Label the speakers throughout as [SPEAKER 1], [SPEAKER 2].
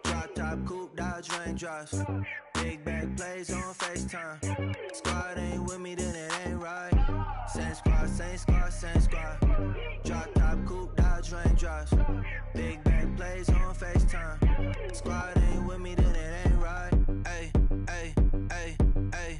[SPEAKER 1] Drop top, coupe, Dodge raindrops. Big back plays on FaceTime. Squad ain't with me, then it ain't right. Same squad, same squad, same squad. Drop top, coupe, Dodge raindrops. Big back plays on FaceTime. Squad ain't with me, then it ain't right. Ay, ay, ay, ay.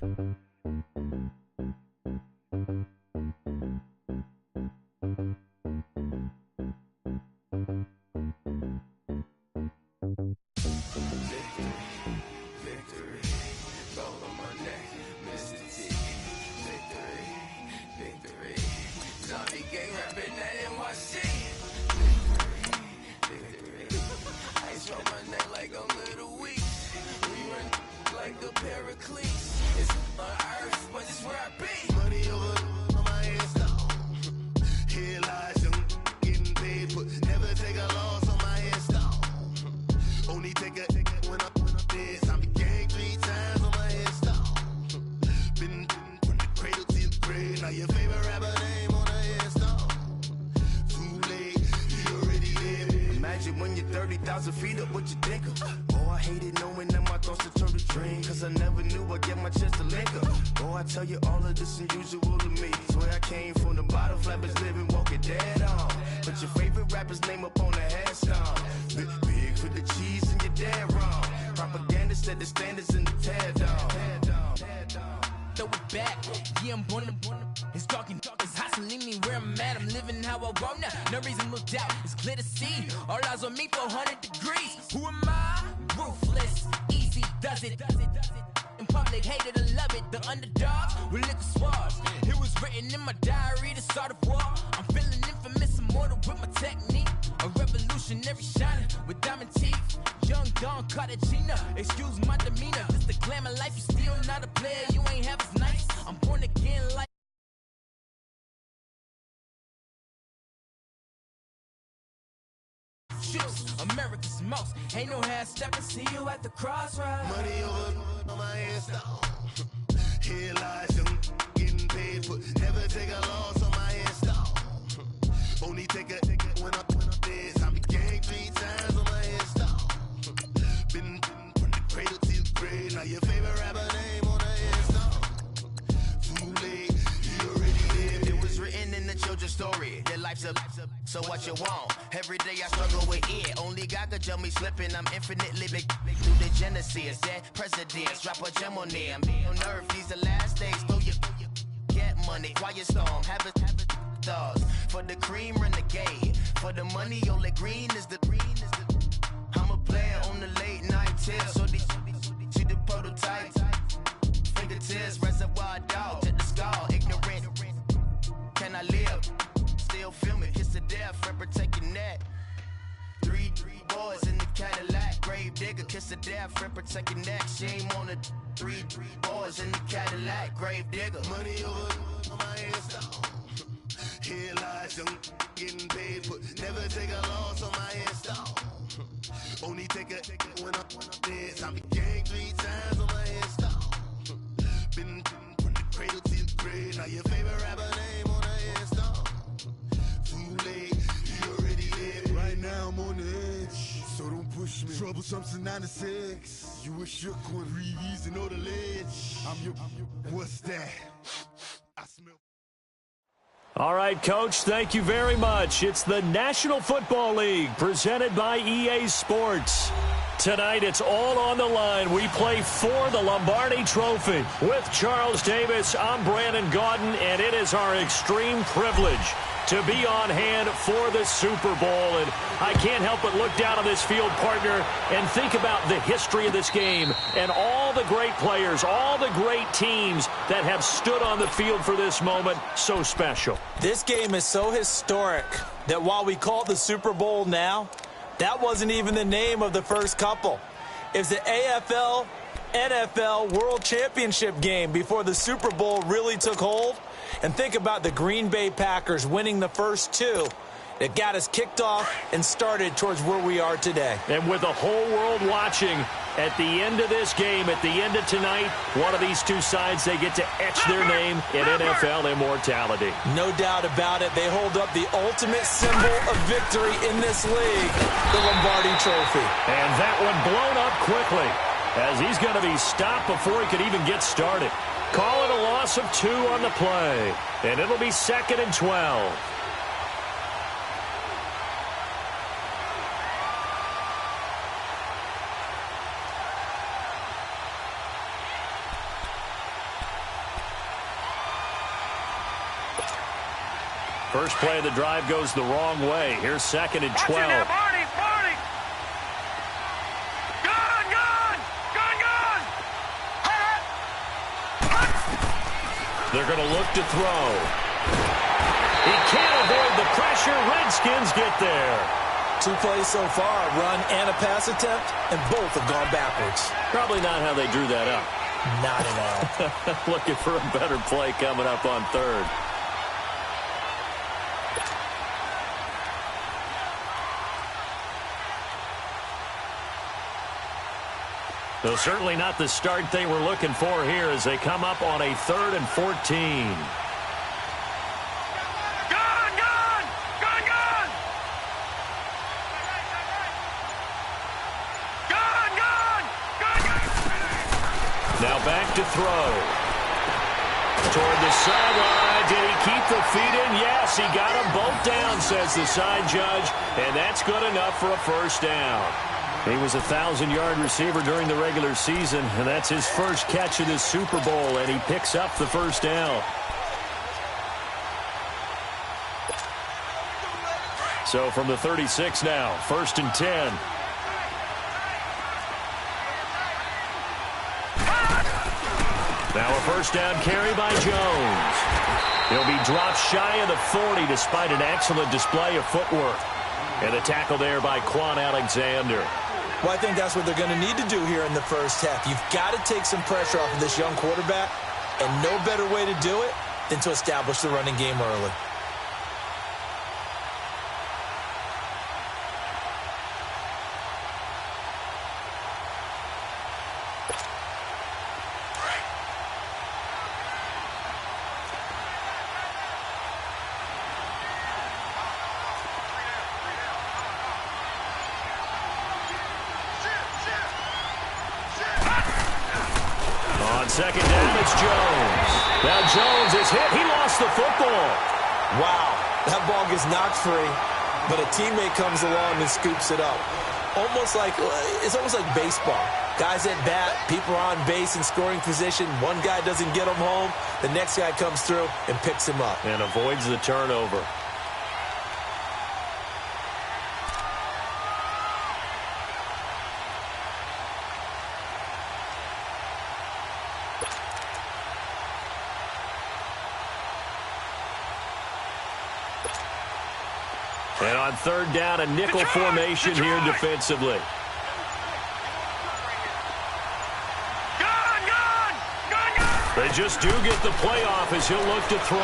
[SPEAKER 2] America's most. Ain't no half stepping. See you at the crossroads.
[SPEAKER 3] Money over on my install. Here lies young, getting paid for. Never take a loss on my install. Only take a when I'm dead. I be gang 3 times on my install. Been from the cradle to the grave. Now your favorite rapper name on the install. Too late, you already lived. It was written in the children's story. Your life's a so what you want? Every day I struggle with it. Only God could tell me slipping. I'm infinitely big through the genesis. Dead presidents, drop a gem on them. On earth, these the last days. Throw your get money. Quiet storm, have it thoughts. For the cream, renegade. For the money, only green is the. I'm a player on the late night tips. So these see the prototype. Fingertips, reservoir dog. Check the skull, ignorant. Can I live? Still feel me, kiss the death, forever taking that. Three boys in the Cadillac, grave digger, kiss the death, forever taking that. Shame on the three boys in the Cadillac, grave digger. Money over on my install. Here lies young, getting paid for. Never take a loss on my install. Only take a when I'm dead. I be gang 3 times on my install. Been from the cradle to the grave. Now your favorite rapper name on the install. Too late, you already lived. Right now I'm on the edge, so don't push me. Troublesome to 96. You were shook when Reeves and know the ledge. I'm your, what's that? I smell.
[SPEAKER 4] All right, Coach, thank you very much. It's the National Football League presented by EA Sports. Tonight, it's all on the line. We play for the Lombardi Trophy. With Charles Davis, I'm Brandon Gaudin, and it is our extreme privilege to be on hand for the Super Bowl. And I can't help but look down on this field, partner, and think about the history of this game and all the great players, all the great teams that have stood on the field for this moment. So special.
[SPEAKER 5] This game is so historic that while we call it the Super Bowl now, that wasn't even the name of the first couple. It's the AFL, NFL World Championship game before the Super Bowl really took hold. And think about the Green Bay Packers winning the first 2. that got us kicked off and started towards where we are today.
[SPEAKER 4] And with the whole world watching, at the end of this game, at the end of tonight, one of these two sides, they get to etch their name in NFL immortality.
[SPEAKER 5] No doubt about it. They hold up the ultimate symbol of victory in this league, the Lombardi Trophy.
[SPEAKER 4] And that one blown up quickly, as he's going to be stopped before he could even get started. Call it a loss of 2 on the play, and it'll be 2nd and 12. First play of the drive goes the wrong way. Here's 2nd and 12. They're going to look to throw. He can't avoid the pressure. Redskins get there.
[SPEAKER 5] 2 plays so far, a run and a pass attempt, and both have gone backwards.
[SPEAKER 4] Probably not how they drew that up.
[SPEAKER 5] Not at all.
[SPEAKER 4] Looking for a better play coming up on 3rd. So certainly not the start they were looking for here as they come up on a 3rd and 14. Now back to throw. Toward the sideline. Did he keep the feet in? Yes, he got them both down, says the side judge. And that's good enough for a first down. He was a 1,000-yard receiver during the regular season, and that's his first catch of this Super Bowl, and he picks up the first down. So from the 36 now, 1st and 10. Now a first down carry by Jones. He'll be dropped shy of the 40 despite an excellent display of footwork. And a tackle there by Quan Alexander.
[SPEAKER 5] Well, I think that's what they're going to need to do here in the first half. You've got to take some pressure off of this young quarterback, and no better way to do it than to establish the running game early.
[SPEAKER 4] Second down, it's Jones. Now Jones is hit. He lost the football.
[SPEAKER 5] Wow, that ball gets knocked free, but a teammate comes along and scoops it up. It's almost like baseball. Guys at bat, people are on base in scoring position. One guy doesn't get him home. The next guy comes through and picks him up.
[SPEAKER 4] And avoids the turnover. And on 3rd down, a nickel formation here defensively. They just do get the playoff as he'll look to throw.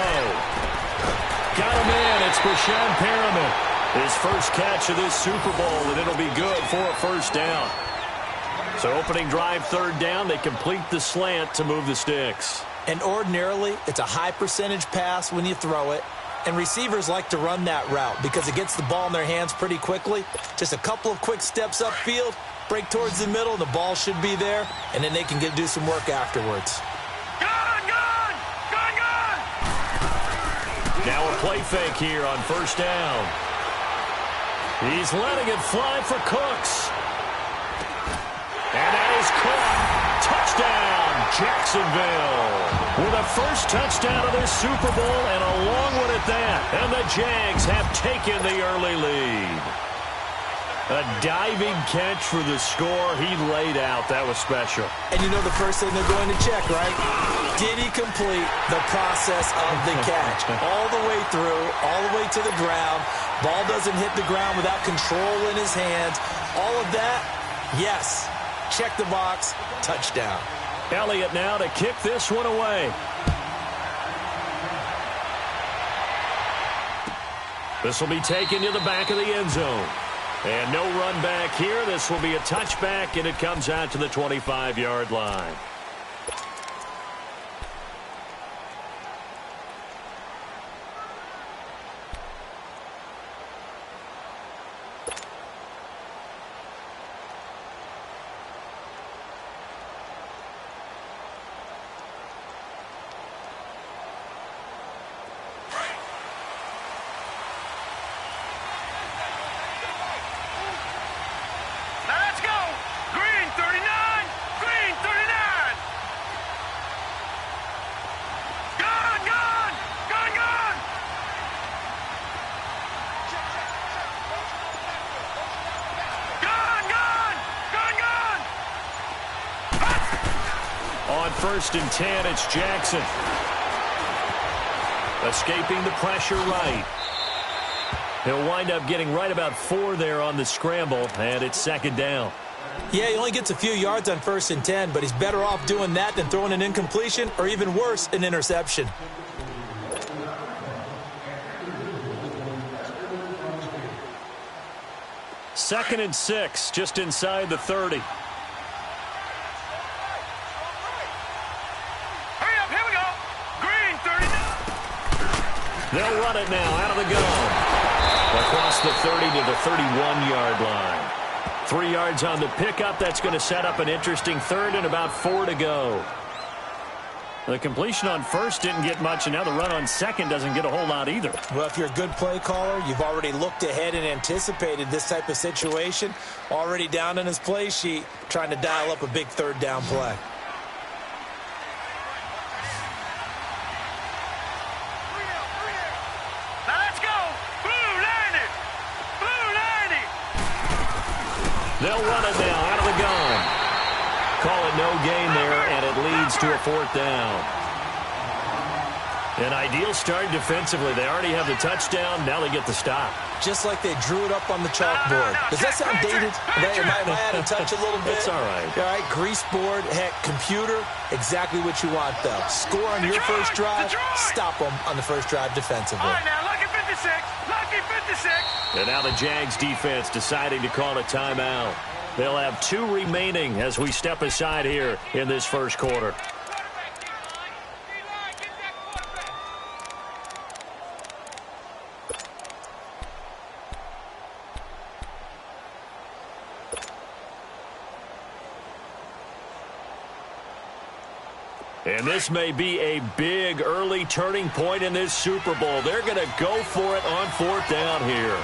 [SPEAKER 4] Got him in. It's Brashad Perriman. His first catch of this Super Bowl, and it'll be good for a first down. So opening drive, 3rd down, they complete the slant to move the sticks.
[SPEAKER 5] And ordinarily, it's a high percentage pass when you throw it. And receivers like to run that route because it gets the ball in their hands pretty quickly. Just a couple of quick steps upfield, break towards the middle, and the ball should be there, and then they can do some work afterwards.
[SPEAKER 4] Now a play fake here on 1st down. He's letting it fly for Cooks. And that is caught. Touchdown, Jacksonville. With a first touchdown of this Super Bowl and a long one at that. And the Jags have taken the early lead. A diving catch for the score. He laid out. That was special.
[SPEAKER 5] And you know the first thing they're going to check, right? Did he complete the process of the catch? All the way through, all the way to the ground. Ball doesn't hit the ground without control in his hands. All of that, yes. Check the box. Touchdown.
[SPEAKER 4] Elliott now to kick this one away. This will be taken to the back of the end zone. And no run back here. This will be a touchback, and it comes out to the 25-yard line. On 1st and 10, it's Jackson. Escaping the pressure right. He'll wind up getting right about 4 there on the scramble, and it's 2nd down.
[SPEAKER 5] Yeah, he only gets a few yards on 1st and 10, but he's better off doing that than throwing an incompletion or even worse, an interception.
[SPEAKER 4] Second and 6, just inside the 30. They'll run it now out of the gun. Across the 30 to the 31-yard line. 3 yards on the pickup. That's going to set up an interesting 3rd and about 4 to go. The completion on 1st didn't get much, and now the run on 2nd doesn't get a whole lot either.
[SPEAKER 5] Well, if you're a good play caller, you've already looked ahead and anticipated this type of situation. Already down in his play sheet, trying to dial up a big 3rd down play.
[SPEAKER 4] They'll run it now out of the gun. Call it no gain there, and it leads to a 4th down. An ideal start defensively. They already have the touchdown. Now they get the stop.
[SPEAKER 5] Just like they drew it up on the chalkboard. Does that sound dated? Am I adding a touch a little bit?
[SPEAKER 4] It's all right.
[SPEAKER 5] All right, grease board, heck, computer, exactly what you want, though. Score on your first drive, stop them on the first drive defensively.
[SPEAKER 6] All right, now, lucky 56, lucky 56.
[SPEAKER 4] And now the Jags defense deciding to call a timeout. They'll have 2 remaining as we step aside here in this first quarter. And this may be a big early turning point in this Super Bowl. They're going to go for it on 4th down here.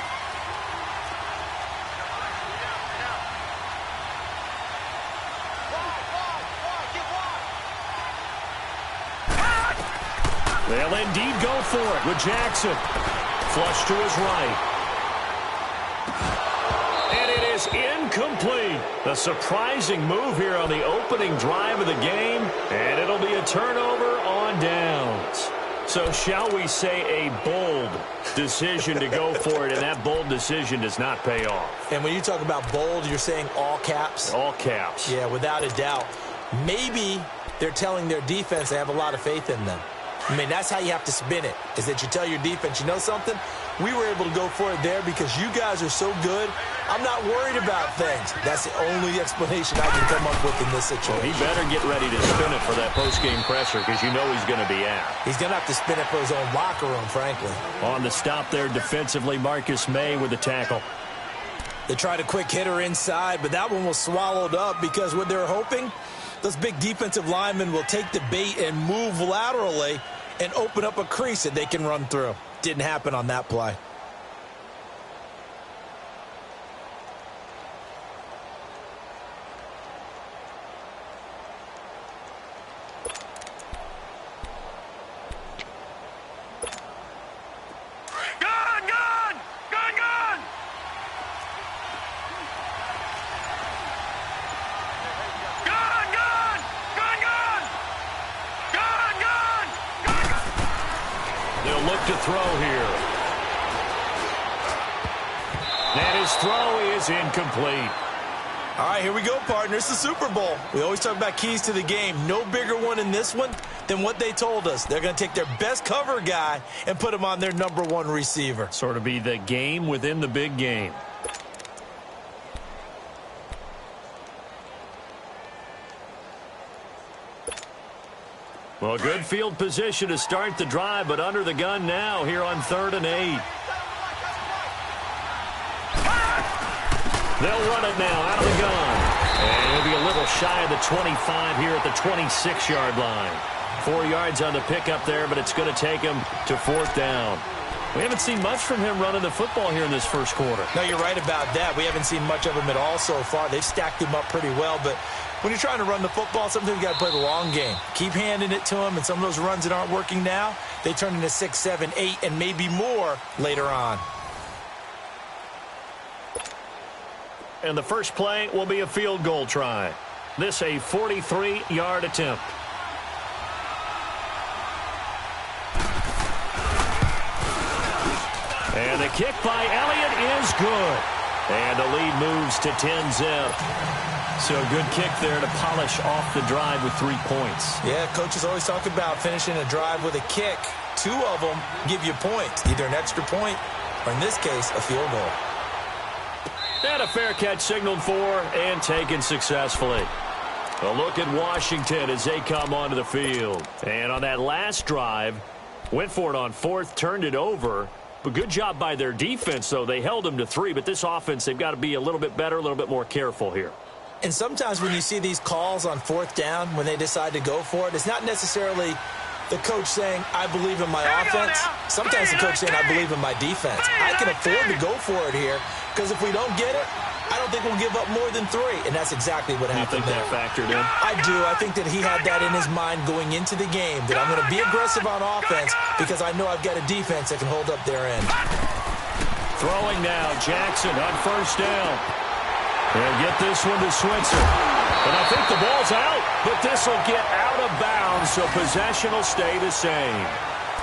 [SPEAKER 4] They'll indeed go for it with Jackson. Flush to his right. And it is incomplete. A surprising move here on the opening drive of the game. And it'll be a turnover on downs. So shall we say a bold decision to go for it, and that bold decision does not pay off.
[SPEAKER 5] And when you talk about bold, you're saying all caps?
[SPEAKER 4] All caps.
[SPEAKER 5] Yeah, without a doubt. Maybe they're telling their defense they have a lot of faith in them. I mean, that's how you have to spin it, is that you tell your defense, you know something? We were able to go for it there because you guys are so good. I'm not worried about things. That's the only explanation I can come up with in this situation.
[SPEAKER 4] Well, he better get ready to spin it for that post-game presser because you know he's going to be out.
[SPEAKER 5] He's going to have to spin it for his own locker room, frankly.
[SPEAKER 4] On the stop there defensively, Marcus May with the tackle.
[SPEAKER 5] They tried a quick hitter inside, but that one was swallowed up because what they're hoping, those big defensive linemen will take the bait and move laterally and open up a crease that they can run through. Didn't happen on that play.
[SPEAKER 4] To throw here. And his throw is incomplete.
[SPEAKER 5] All right, here we go, partner. It's the Super Bowl. We always talk about keys to the game. No bigger one in this one than what they told us. They're going to take their best cover guy and put him on their #1 receiver.
[SPEAKER 4] Sort of be the game within the big game. Well, good field position to start the drive, but under the gun now here on 3rd and 8. They'll run it now out of the gun. And he'll be a little shy of the 25 here at the 26-yard line. 4 yards on the pickup there, but it's going to take him to 4th down. We haven't seen much from him running the football here in this first quarter.
[SPEAKER 5] No, you're right about that. We haven't seen much of him at all so far. They've stacked him up pretty well, but when you're trying to run the football, sometimes you got to play the long game. Keep handing it to him, and some of those runs that aren't working now, they turn into 6, 7, 8, and maybe more later on.
[SPEAKER 4] And the first play will be a field goal try. This a 43-yard attempt. And the kick by Elliott is good. And the lead moves to 10-zip. So a good kick there to polish off the drive with 3 points.
[SPEAKER 5] Yeah, coaches always talk about finishing a drive with a kick. 2 of them give you points, either an extra point or, in this case, a field goal.
[SPEAKER 4] And a fair catch signaled for and taken successfully. A look at Washington as they come onto the field. And on that last drive, went for it on 4th, turned it over. But good job by their defense, though. They held them to 3, but this offense, they've got to be a little bit better, a little bit more careful here.
[SPEAKER 5] And sometimes when you see these calls on 4th down, when they decide to go for it, it's not necessarily the coach saying, I believe in my offense. Sometimes the coach saying, I believe in my defense. I can afford to go for it here because if we don't get it, I don't think we'll give up more than 3. And that's exactly what happened there.
[SPEAKER 4] You think that factored in?
[SPEAKER 5] I do. I think that he had that in his mind going into the game, that I'm going to be aggressive on offense because I know I've got a defense that can hold up their end.
[SPEAKER 4] Throwing now, Jackson on 1st down. They'll get this one to Switzer. And I think the ball's out, but this will get out of bounds, so possession will stay the same.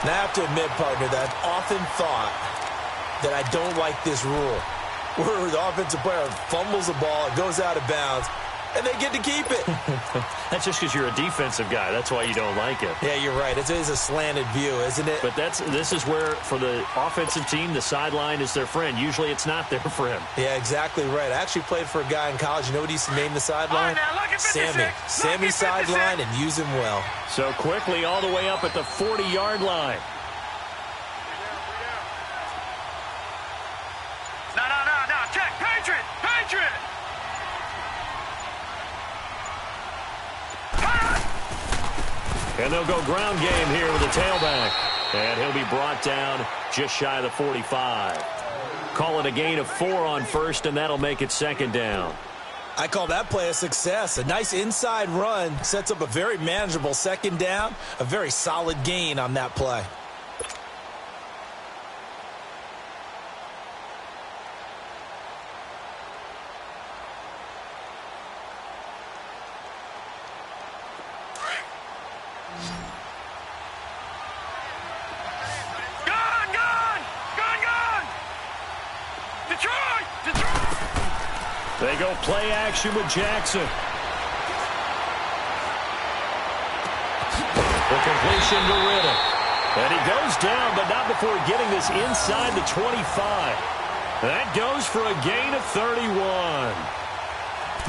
[SPEAKER 5] Now, I have to admit, partner, that I've often thought that I don't like this rule, where the offensive player fumbles the ball, it goes out of bounds, and they get to keep it.
[SPEAKER 4] That's just because you're a defensive guy. That's why you don't like it.
[SPEAKER 5] Yeah, you're right. It is a slanted view, isn't it?
[SPEAKER 4] But this is where, for the offensive team, the sideline is their friend. Usually it's not there for him.
[SPEAKER 5] Yeah, exactly right. I actually played for a guy in college. You know what he used to name the sideline? Sammy. Sammy sideline, and use him well.
[SPEAKER 4] So quickly all the way up at the 40-yard line.
[SPEAKER 6] No. Check. Patriot.
[SPEAKER 4] And they'll go ground game here with the tailback. And he'll be brought down just shy of the 45. Call it a gain of 4 on 1st, and that'll make it 2nd down.
[SPEAKER 5] I call that play a success. A nice inside run sets up a very manageable 2nd down. A very solid gain on that play.
[SPEAKER 4] They go play action with Jackson. The completion to Riddick. And he goes down, but not before getting this inside the 25. That goes for a gain of 31.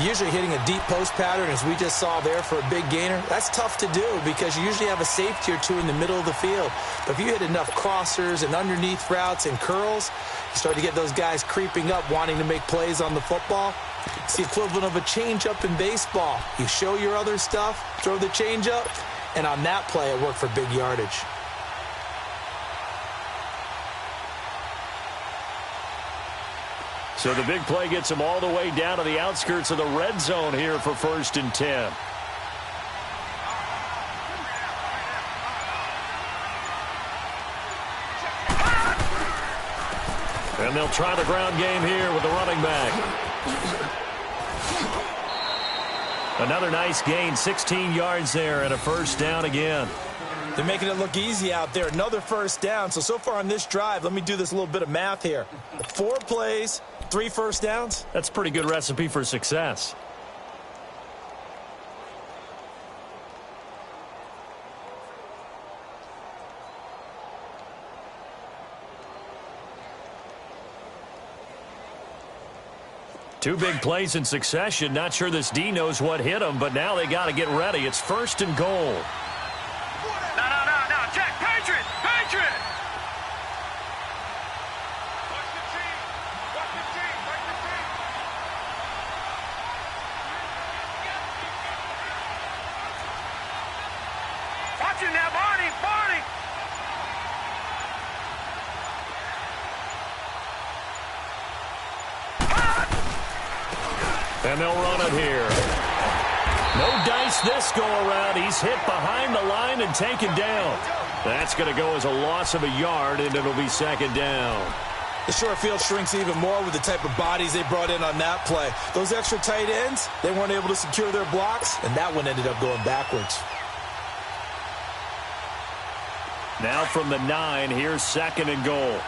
[SPEAKER 5] Usually hitting a deep post pattern, as we just saw there, for a big gainer, that's tough to do because you usually have a safety or 2 in the middle of the field. But if you hit enough crossers and underneath routes and curls, you start to get those guys creeping up, wanting to make plays on the football. It's the equivalent of a change-up in baseball. You show your other stuff, throw the change-up, and on that play, it worked for big yardage.
[SPEAKER 4] So the big play gets him all the way down to the outskirts of the red zone here for 1st and 10. And they'll try the ground game here with the running back. Another nice gain, 16 yards there, and a 1st down again.
[SPEAKER 5] They're making it look easy out there. Another 1st down. So far on this drive, let me do this little bit of math here. 4 plays, 3 first downs.
[SPEAKER 4] That's a pretty good recipe for success. Two big plays in succession. Not sure this D knows what hit him, but now they got to get ready. It's 1st and goal.
[SPEAKER 6] No. Check. Patriot. Watch it now, Barney.
[SPEAKER 4] And they'll run it here. No dice this go-around. He's hit behind the line and taken down. That's going to go as a loss of a yard, and it'll be 2nd down.
[SPEAKER 5] The short field shrinks even more with the type of bodies they brought in on that play. Those extra tight ends, they weren't able to secure their blocks, and that one ended up going backwards.
[SPEAKER 4] Now from the 9, here's 2nd and goal.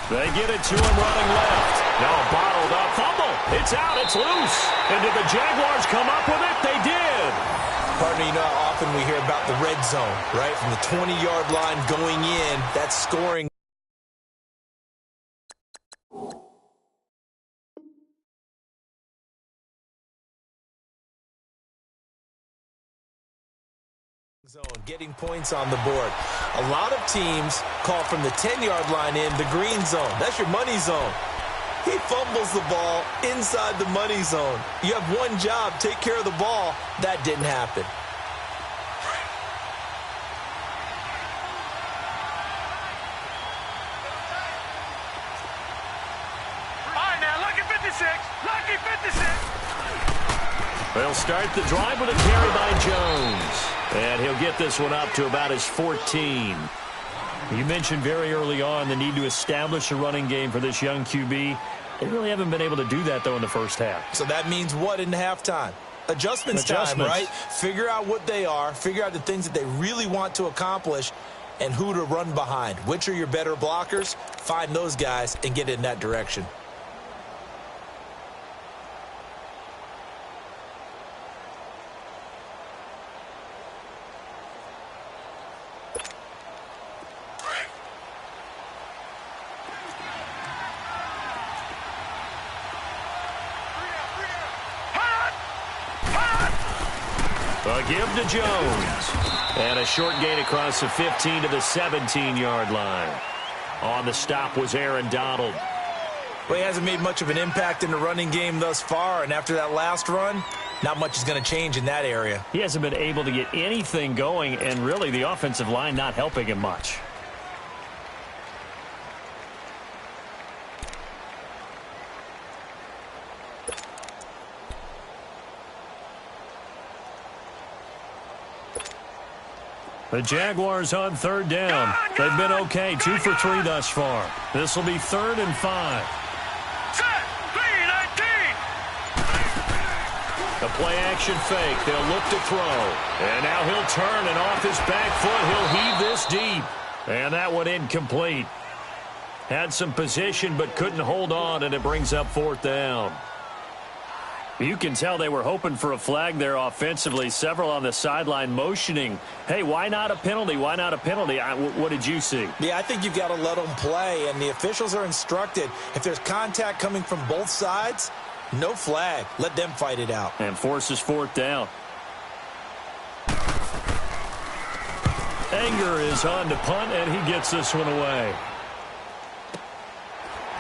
[SPEAKER 4] They get it to him running left. Now bottled up. Fumble. It's out. It's loose. And did the Jaguars come up with it? They did.
[SPEAKER 5] Partner, you know how often we hear about the red zone, right? From the 20-yard line going in, that's scoring. Zone, getting points on the board. A lot of teams call from the 10-yard line in the green zone. That's your money zone. He fumbles the ball inside the money zone. You have one job, take care of the ball. That didn't happen.
[SPEAKER 6] All right, now, lucky 56. Lucky 56.
[SPEAKER 4] They'll start the drive with a carry by Jones. And he'll get this one up to about his 14. You mentioned very early on the need to establish a running game for this young QB. They really haven't been able to do that, though, in the first half.
[SPEAKER 5] So that means what in halftime? Adjustments time, right? Figure out what they are, figure out the things that they really want to accomplish, and who to run behind. Which are your better blockers? Find those guys and get in that direction.
[SPEAKER 4] A give to Jones. And a short gain across the 15 to the 17-yard line. On the stop was Aaron Donald.
[SPEAKER 5] Well, he hasn't made much of an impact in the running game thus far, and after that last run, not much is going to change in that area.
[SPEAKER 4] He hasn't been able to get anything going, and really the offensive line not helping him much. The Jaguars on 3rd down. They've been okay, 2 for 3 thus far. This will be 3rd and 5.
[SPEAKER 6] Set. 3-19.
[SPEAKER 4] The play-action fake. They'll look to throw. And now he'll turn, and off his back foot, he'll heave this deep. And that one incomplete. Had some position, but couldn't hold on, and it brings up 4th down. You can tell they were hoping for a flag there offensively. Several on the sideline motioning, hey, why not a penalty? Why not a penalty? What did you see?
[SPEAKER 5] Yeah, I think you've got to let them play, and the officials are instructed. If there's contact coming from both sides, no flag. Let them fight it out.
[SPEAKER 4] And forces 4th down. Anger is on to punt, and he gets this one away.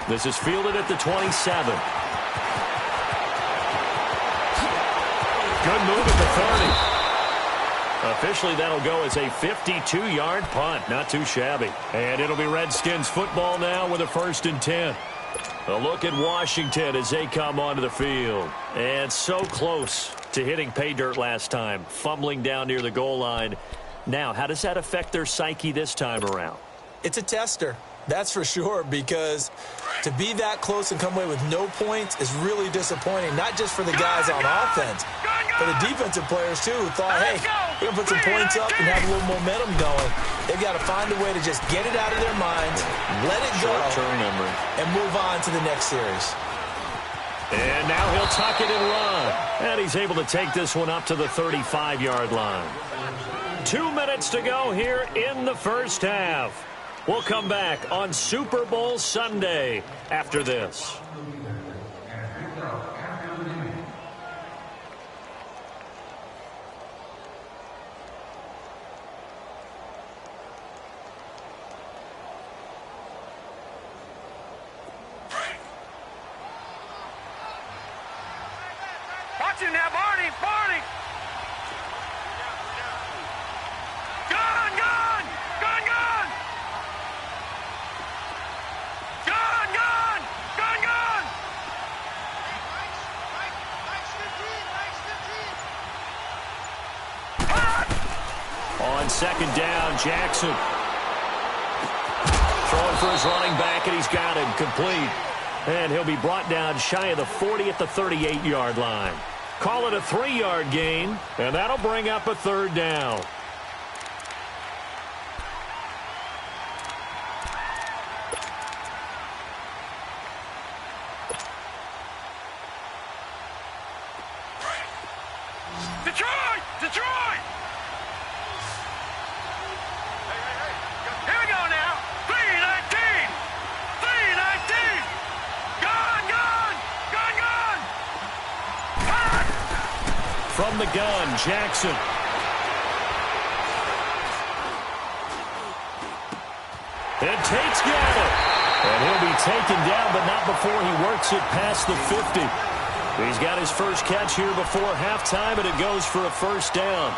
[SPEAKER 4] This is fielded at the 27. Good move at the 30. Officially, that'll go as a 52-yard punt. Not too shabby. And it'll be Redskins football now with a 1st and 10. A look at Washington as they come onto the field. And so close to hitting pay dirt last time. Fumbling down near the goal line. Now, how does that affect their psyche this time around?
[SPEAKER 5] It's a tester. That's for sure, because to be that close and come away with no points is really disappointing, not just for the guys on offense, but the defensive players, too, who thought, hey, we're going to put some points up and have a little momentum going. They've got to find a way to just get it out of their minds, let it go, and move on to the next series.
[SPEAKER 4] And now he'll tuck it and run. And he's able to take this one up to the 35-yard line. 2 minutes to go here in the first half. We'll come back on Super Bowl Sunday after this.
[SPEAKER 6] Watch him now, Barney! Barney! Gun! Gun! Gun! Gun! Gun! Gun! Gun! Gun!
[SPEAKER 4] On second down, Jackson. Throwing for his running back, and he's got him complete. And he'll be brought down shy of the 40 at the 38-yard line. Call it a 3-yard gain, and that'll bring up a third down.
[SPEAKER 6] Detroit! Detroit! Here we go now. 319! 319! Gun! Gun! Gun! Gun!
[SPEAKER 4] From the gun, Jackson. And Tate's got it. And he'll be taken down, but not before he works it past the 50. He's got his first catch here before halftime, and it goes for a first down.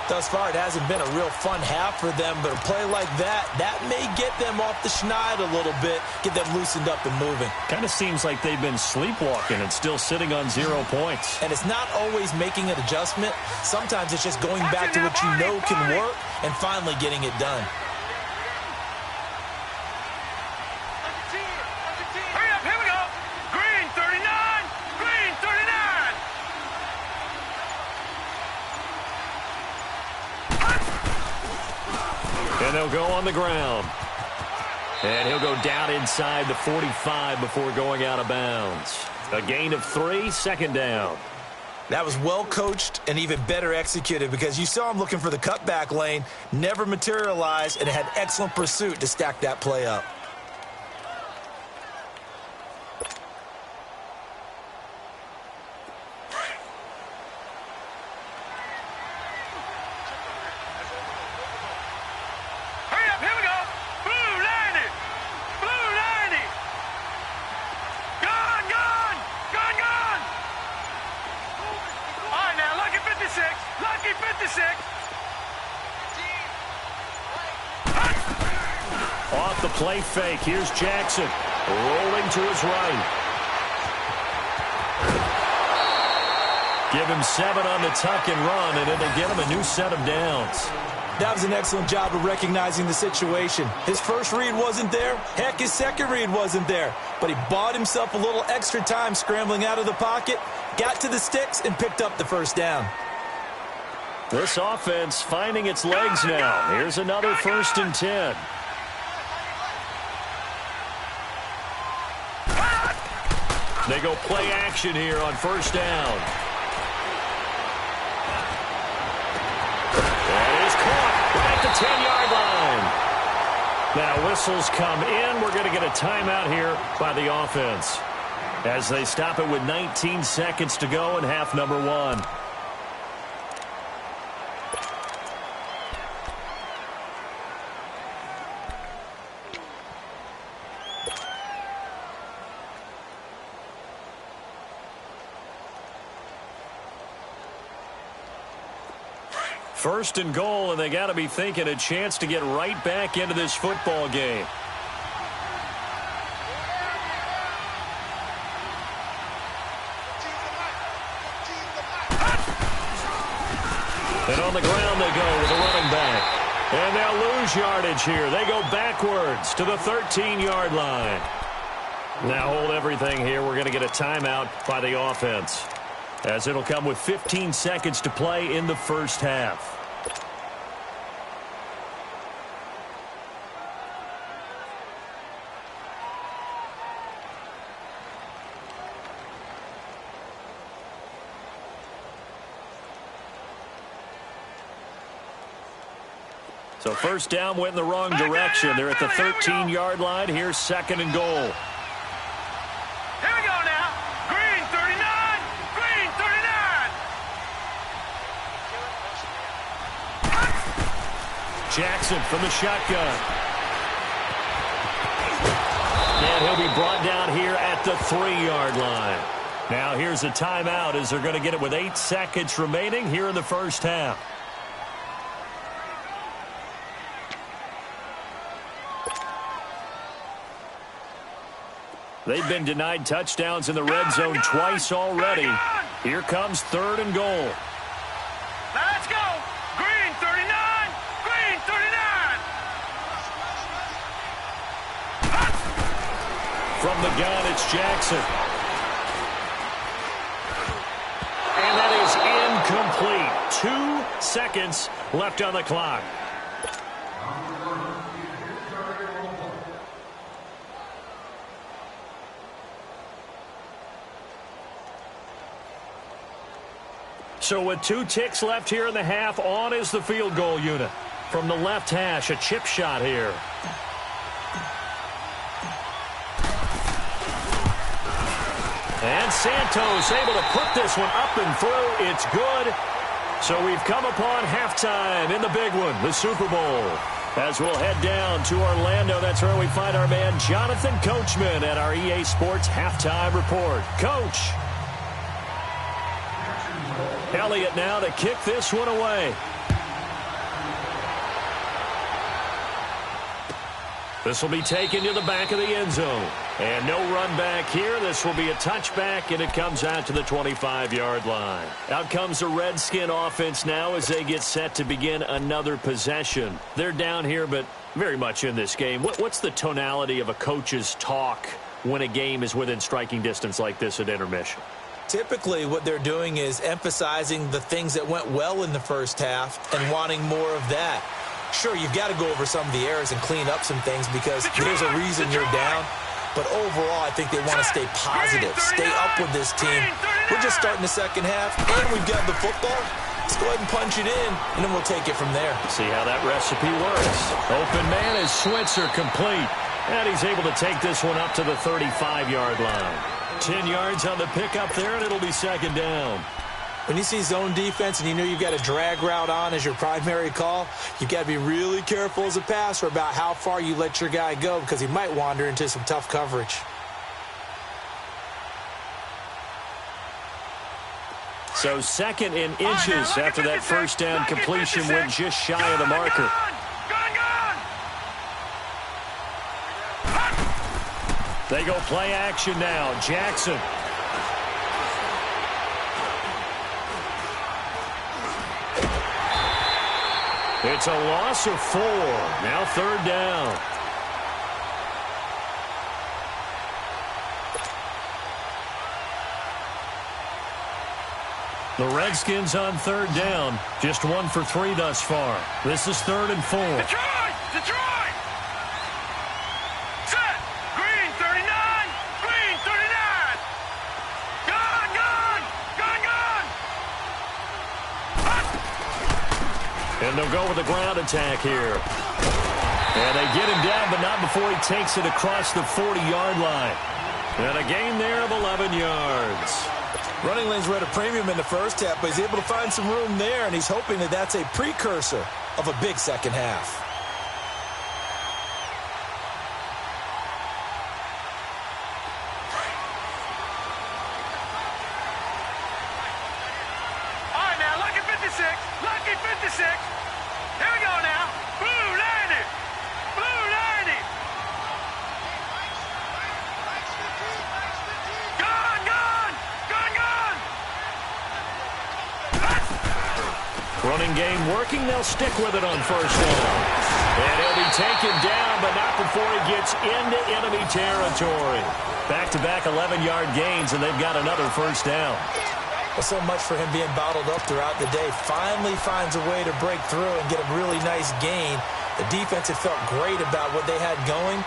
[SPEAKER 5] Thus far, it hasn't been a real fun half for them, but a play like that may get them off the schneid a little bit, get them loosened up and moving.
[SPEAKER 4] Kind of seems like they've been sleepwalking and still sitting on 0 points.
[SPEAKER 5] And it's not always making an adjustment. Sometimes it's just going back to what you know can work and finally getting it done.
[SPEAKER 6] Hurry up, here we go. Green 39, green 39.
[SPEAKER 4] And they'll go on the ground. And he'll go down inside the 45 before going out of bounds. A gain of 3, second down.
[SPEAKER 5] That was well coached and even better executed, because you saw him looking for the cutback lane, never materialized, and had excellent pursuit to stack that play up.
[SPEAKER 6] Hurry up, here we go. Blue 90, blue 90. Gun, gun, gun, gun. All right, now, lucky 56, lucky 56.
[SPEAKER 4] Off the play fake, here's Jackson. Rolling to his right. Give him 7 on the tuck and run, and it'll get him a new set of downs.
[SPEAKER 5] That was an excellent job of recognizing the situation. His first read wasn't there. Heck, his second read wasn't there. But he bought himself a little extra time scrambling out of the pocket, got to the sticks, and picked up the first down.
[SPEAKER 4] This offense finding its legs now. Here's another 1st and 10. They go play action here on first down. That is caught right at the 10-yard line. Now whistles come in. We're going to get a timeout here by the offense as they stop it with 19 seconds to go in half number 1. First and goal, and they got to be thinking a chance to get right back into this football game. And on the ground they go with a running back. And they'll lose yardage here. They go backwards to the 13-yard line. Now hold everything here. We're going to get a timeout by the offense, as it'll come with 15 seconds to play in the first half. So first down went in the wrong direction. They're at the 13-yard line. Here's second and goal.
[SPEAKER 6] Here we go now. Green 39. Green 39.
[SPEAKER 4] Jackson from the shotgun. And he'll be brought down here at the 3-yard line. Now here's a timeout as they're going to get it with 8 seconds remaining here in the first half. They've been denied touchdowns in the red zone twice already. Here comes third and goal.
[SPEAKER 6] Now let's go. Green 39. Green 39.
[SPEAKER 4] From the gun, it's Jackson. And that is incomplete. 2 seconds left on the clock. So with 2 ticks left here in the half, on is the field goal unit. From the left hash, a chip shot here. And Santos able to put this one up and through. It's good. So we've come upon halftime in the big one, the Super Bowl. As we'll head down to Orlando, that's where we find our man Jonathan Coachman at our EA Sports Halftime Report. Coach. Elliott now to kick this one away. This will be taken to the back of the end zone. And no run back here. This will be a touchback, and it comes out to the 25-yard line. Out comes the Redskin offense now as they get set to begin another possession. They're down here, but very much in this game. What's the tonality of a coach's talk when a game is within striking distance like this at intermission?
[SPEAKER 5] Typically, what they're doing is emphasizing the things that went well in the first half and wanting more of that. Sure, you've got to go over some of the errors and clean up some things because there's a reason you're down. But overall, I think they want to stay positive, stay up with this team. We're just starting the second half, and we've got the football. Let's go ahead and punch it in, and then we'll take it from there.
[SPEAKER 4] See how that recipe works. Open man is Switzer, complete. And he's able to take this one up to the 35-yard line. 10 yards on the pickup there, and it'll be second down.
[SPEAKER 5] When you see zone defense and you know you've got a drag route on as your primary call, you've got to be really careful as a passer about how far you let your guy go because he might wander into some tough coverage.
[SPEAKER 4] So second in inches after that first down completion went just shy of the marker. They go play action now. Jackson. It's a loss of 4. Now third down. The Redskins on third down. Just 1 for 3 thus far. This is 3rd and 4.
[SPEAKER 6] Detroit! Detroit! Set! Green 39! Green 39! Gun! Gun! Gun! Gun!
[SPEAKER 4] And they'll go with the ground attack here. And they get him down, but not before he takes it across the 40-yard line. And a gain there of 11 yards.
[SPEAKER 5] Running lanes were at a premium in the first half, but he's able to find some room there, and he's hoping that that's a precursor of a big second half.
[SPEAKER 6] All right, now, lucky 56. Lucky 56. Here we go now. Blue 90. Blue 90. Gun! Gun! Gun! Gun!
[SPEAKER 4] Running game working. They'll stick with it on first down. And he'll be taken down, but not before he gets into enemy territory. Back-to-back 11-yard gains, and they've got another first down.
[SPEAKER 5] Well, so much for him being bottled up throughout the day. Finally finds a way to break through and get a really nice gain. The defense had felt great about what they had going.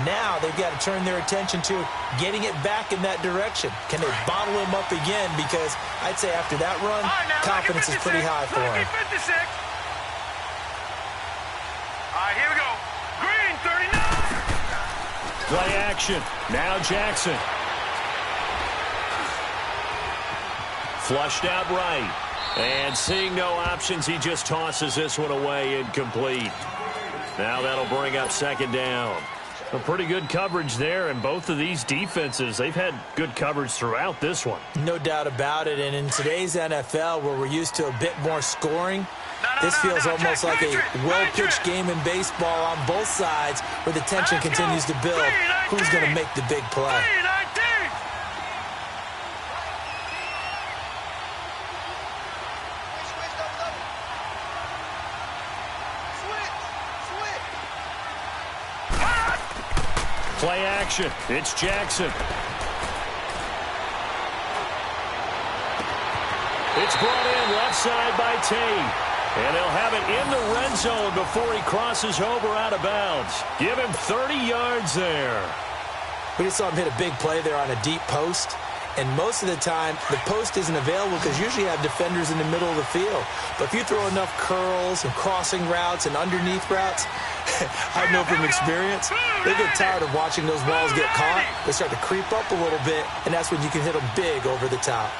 [SPEAKER 5] Now they've got to turn their attention to getting it back in that direction. Can they bottle him up again? Because I'd say after that run, confidence is pretty high for him.
[SPEAKER 6] All right, here we go. Green, 39.
[SPEAKER 4] Play action. Now Jackson. Flushed out right. And seeing no options, he just tosses this one away incomplete. Now that'll bring up second down. A pretty good coverage there, and both of these defenses, they've had good coverage throughout this one.
[SPEAKER 5] No doubt about it, and in today's NFL, where we're used to a bit more scoring, this feels almost like a well-pitched game in baseball on both sides where the tension continues to build. Who's going to make the big play?
[SPEAKER 4] Play action. It's Jackson. It's brought in left side by Tate. And he'll have it in the red zone before he crosses over out of bounds. Give him 30 yards there.
[SPEAKER 5] We just saw him hit a big play there on a deep post. And most of the time, the post isn't available because usually you have defenders in the middle of the field. But if you throw enough curls and crossing routes and underneath routes, I know from experience, they get tired of watching those balls get caught. They start to creep up a little bit, and that's when you can hit them big over the top.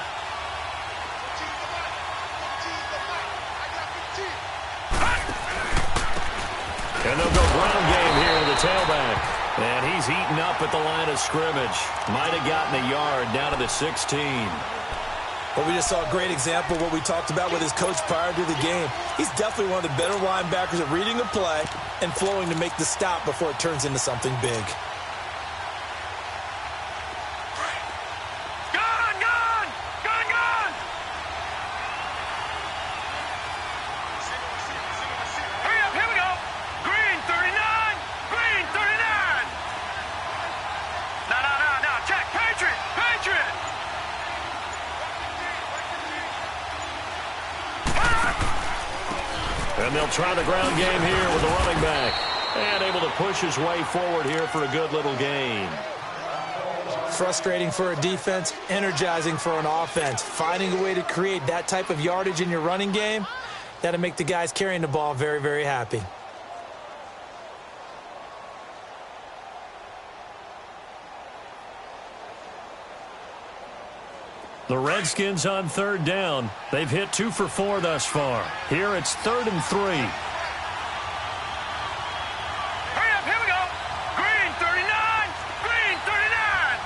[SPEAKER 4] And they'll go ground game here with the tailback. And he's eaten up at the line of scrimmage. Might have gotten a yard down to the 16.
[SPEAKER 5] Well, we just saw a great example of what we talked about with his coach prior to the game. He's definitely one of the better linebackers at reading a play and flowing to make the stop before it turns into something big.
[SPEAKER 4] And they'll try the ground game here with the running back. And able to push his way forward here for a good little gain.
[SPEAKER 5] Frustrating for a defense, energizing for an offense. Finding a way to create that type of yardage in your running game, that'll make the guys carrying the ball very, very happy.
[SPEAKER 4] The Redskins on third down. They've hit 2 for 4 thus far. Here it's 3rd and 3.
[SPEAKER 6] Hurry up, here we go. Green 39, green 39.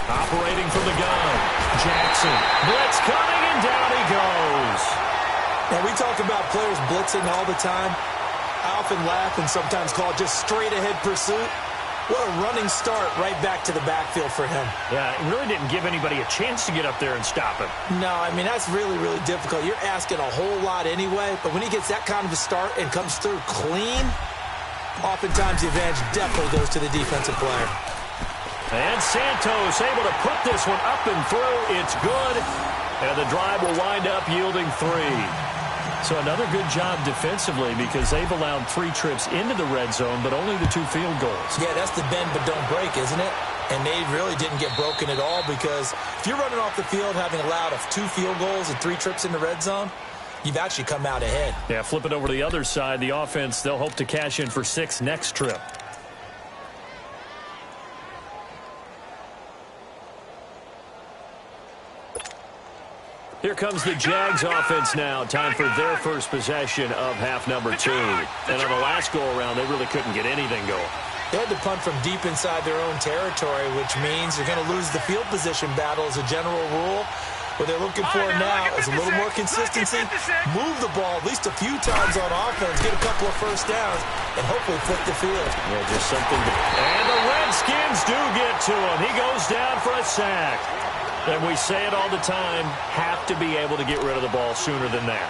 [SPEAKER 4] Operating from the gun. Jackson. Blitz coming, and down he goes.
[SPEAKER 5] Now, we talk about players blitzing all the time. I often laugh and sometimes call it just straight-ahead pursuit. What a running start right back to the backfield for him.
[SPEAKER 4] Yeah, it really didn't give anybody a chance to get up there and stop him.
[SPEAKER 5] No, I mean, that's really, really difficult. You're asking a whole lot anyway, but when he gets that kind of a start and comes through clean, oftentimes the advantage definitely goes to the defensive player.
[SPEAKER 4] And Santos able to put this one up and through. It's good, and the drive will wind up yielding 3. So another good job defensively because they've allowed 3 trips into the red zone, but only the 2 field goals.
[SPEAKER 5] Yeah, that's the bend but don't break, isn't it? And they really didn't get broken at all because if you're running off the field having allowed 2 field goals and 3 trips in the red zone, you've actually come out ahead.
[SPEAKER 4] Yeah, flip it over to the other side. The offense, they'll hope to cash in for 6 next trip. Here comes the Jags offense now. Time for their first possession of half number 2. And on the last go-around, they really couldn't get anything going.
[SPEAKER 5] They had to punt from deep inside their own territory, which means they're going to lose the field position battle as a general rule. What they're looking for now is a little more consistency, move the ball at least a few times on offense, get a couple of first downs, and hopefully flip the field.
[SPEAKER 4] Yeah, just something to... And the Redskins do get to him. He goes down for a sack. And we say it all the time, have to be able to get rid of the ball sooner than that.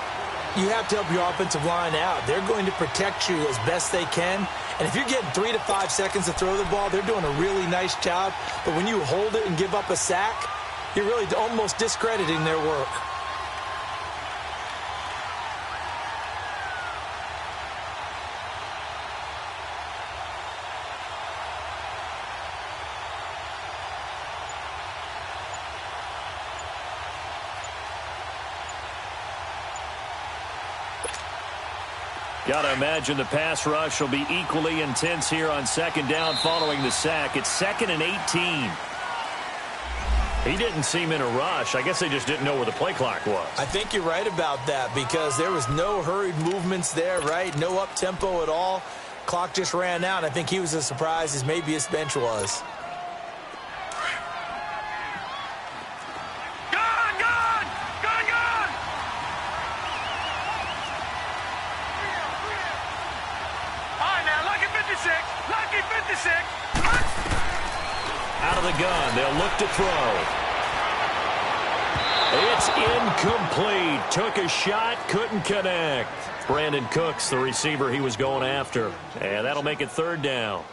[SPEAKER 5] You have to help your offensive line out. They're going to protect you as best they can. And if you're getting 3 to 5 seconds to throw the ball, they're doing a really nice job. But when you hold it and give up a sack, you're really almost discrediting their work.
[SPEAKER 4] Got to imagine the pass rush will be equally intense here on second down following the sack. It's 2nd and 18. He didn't seem in a rush. I guess they just didn't know where the play clock was.
[SPEAKER 5] I think you're right about that because there was no hurried movements there, right? No up-tempo at all. Clock just ran out. I think he was as surprised as maybe his bench was.
[SPEAKER 4] Out of the gun, they'll look to throw. It's incomplete. Took a shot, couldn't connect. Brandon Cooks, the receiver he was going after. And that'll make it 3rd down.